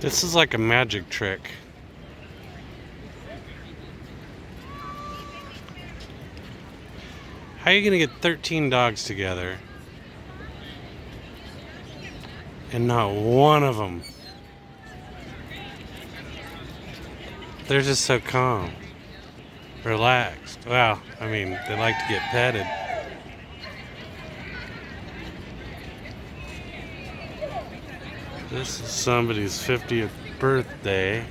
This is like a magic trick. How are you gonna get 13 dogs together and not one of them? They're just so calm, relaxed. Well, I mean, they like to get petted. This is somebody's 50th birthday.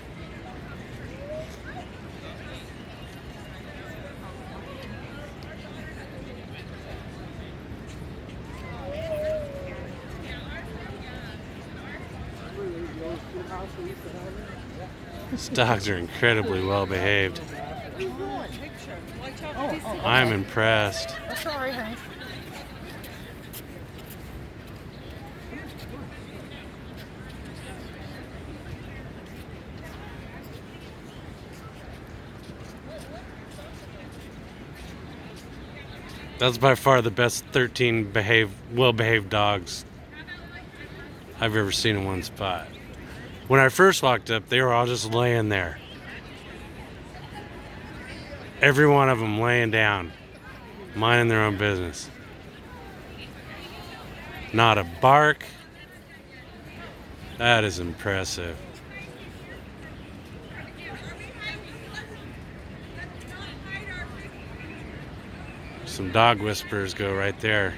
These dogs are incredibly well behaved. I'm impressed. Sorry, honey. That's by far the best 13 well-behaved dogs I've ever seen in one spot. When I first walked up, they were all just laying there. Every one of them laying down, minding their own business. Not a bark. That is impressive. Some dog whisperers go right there.